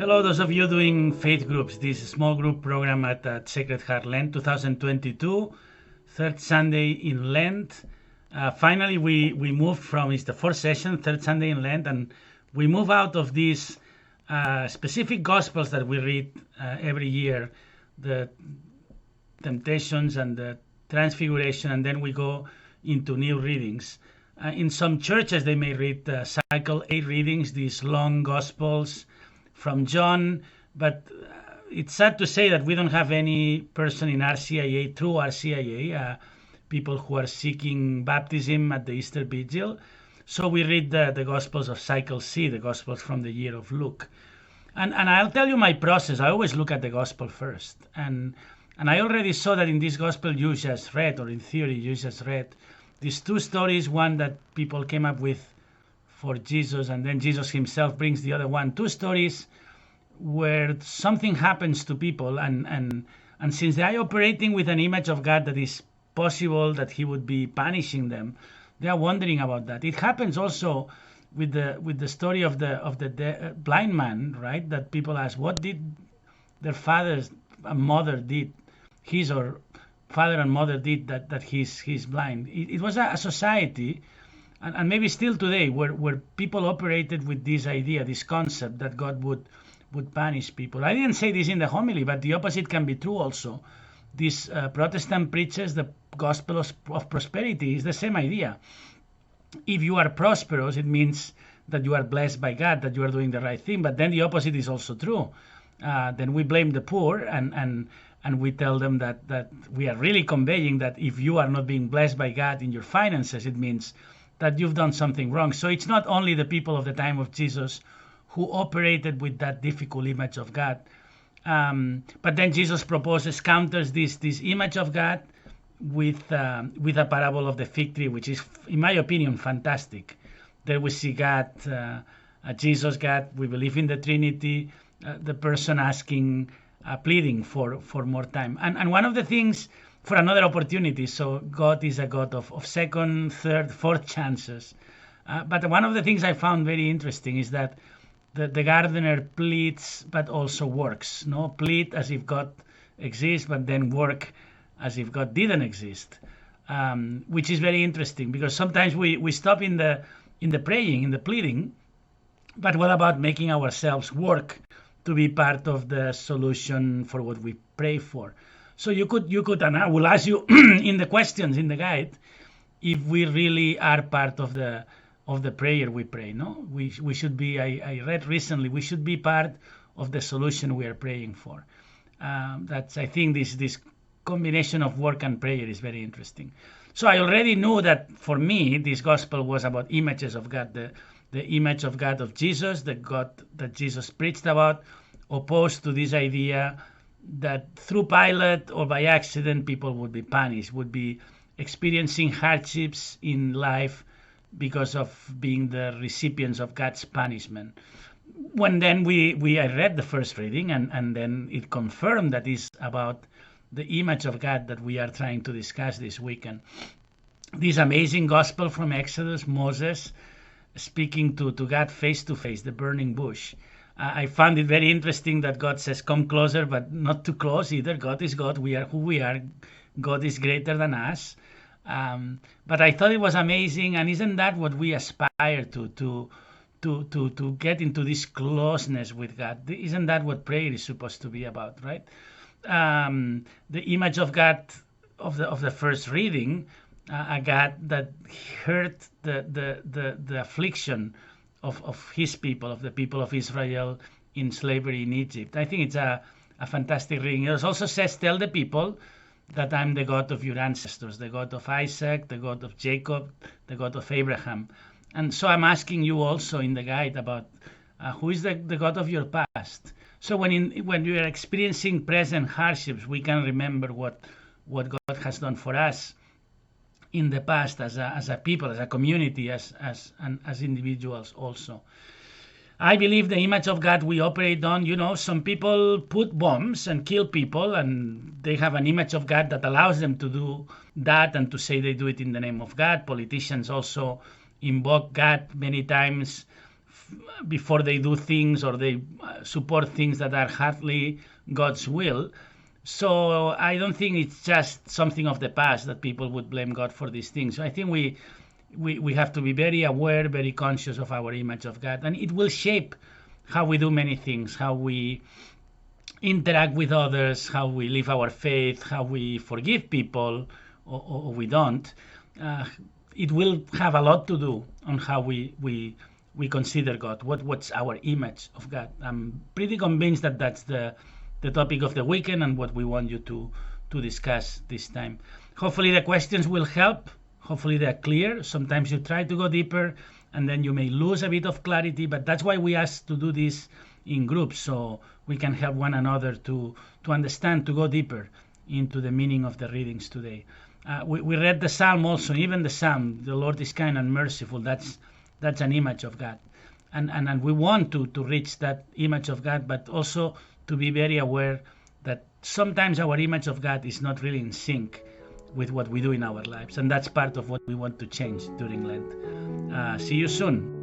Hello, those of you doing faith groups, this small group program at Sacred Heart Lent 2022, third Sunday in Lent. Finally, we moved from, it's the fourth session, third Sunday in Lent, and we move out of these specific Gospels that we read every year, the Temptations and the Transfiguration, and then we go into new readings. In some churches, they may read cycle 8 readings, these long Gospels from John, but it's sad to say that we don't have any person in RCIA, through RCIA, people who are seeking baptism at the Easter Vigil. So we read the Gospels of Cycle C, the Gospels from the year of Luke. And I'll tell you my process. I always look at the Gospel first. And I already saw that in this Gospel you just read, or in theory you just read, these two stories, one that people came up with for Jesus, and then Jesus himself brings the other one. Two stories where something happens to people, and since they are operating with an image of God that is possible that he would be punishing them, they are wondering about that. It happens also with the story of the blind man, right? That people ask, what did their father and mother did, his or father and mother did that he's blind. It was a society, and maybe still today, where people operated with this idea, this concept that God would punish people. I didn't say this in the homily, but the opposite can be true also. These Protestant preachers, the gospel of prosperity is the same idea. If you are prosperous, it means that you are blessed by God, that you are doing the right thing. But then the opposite is also true. Then we blame the poor, and we tell them that we are really conveying that if you are not being blessed by God in your finances, it means that you've done something wrong. So it's not only the people of the time of Jesus who operated with that difficult image of God. But then Jesus counters this image of God with a parable of the fig tree, which is, in my opinion, fantastic. There we see God, Jesus, God, we believe in the Trinity, the person asking, pleading for more time. And one of the things, for another opportunity, so God is a God of second, third, fourth chances. But one of the things I found very interesting is that the gardener pleads but also works. No, plead as if God exists, but then work as if God didn't exist, which is very interesting, because sometimes we stop in the praying, in the pleading, but what about making ourselves work to be part of the solution for what we pray for? So you could, and I will ask you in the questions in the guide, if we really are part of the prayer we pray. No, we should be. I read recently, we should be part of the solution we are praying for. That's, I think, this combination of work and prayer is very interesting. So I already knew that for me this gospel was about images of God, the image of God of Jesus, the God that Jesus preached about, opposed to this idea that through Pilate or by accident people would be punished, would be experiencing hardships in life because of being the recipients of God's punishment. When then I read the first reading, and then it confirmed that it's about the image of God that we are trying to discuss this weekend. This amazing gospel from Exodus, Moses speaking to God face to face, the burning bush. I found it very interesting that God says, come closer, but not too close either. God is God. We are who we are. God is greater than us. But I thought it was amazing. And isn't that what we aspire to get into this closeness with God? Isn't that what prayer is supposed to be about, right? The image of God of the first reading, a God that heard the affliction of his people, of the people of Israel in slavery in Egypt. I think it's a fantastic reading. It also says, tell the people that I'm the God of your ancestors, the God of Isaac, the God of Jacob, the God of Abraham. And so I'm asking you also in the guide about who is the God of your past. So when you are experiencing present hardships, we can remember what God has done for us in the past as a people, as a community, as individuals also. I believe the image of God we operate on, some people put bombs and kill people, and they have an image of God that allows them to do that and to say they do it in the name of God. Politicians also invoke God many times before they do things, or they support things that are hardly God's will. So I don't think it's just something of the past that people would blame God for these things. So I think we have to be very aware, very conscious of our image of God, and it will shape how we do many things, how we interact with others, how we live our faith, how we forgive people or we don't. It will have a lot to do on how we consider God, what's our image of God. I'm pretty convinced that that's the topic of the weekend and what we want you to discuss this time. Hopefully the questions will help. Hopefully they're clear. Sometimes you try to go deeper and then you may lose a bit of clarity, but that's why we ask to do this in groups, so we can help one another to understand, to go deeper into the meaning of the readings today. We read the Psalm also, even the Psalm, the Lord is kind and merciful. That's an image of God. And we want to reach that image of God, but also to be very aware that sometimes our image of God is not really in sync with what we do in our lives. And that's part of what we want to change during Lent. See you soon.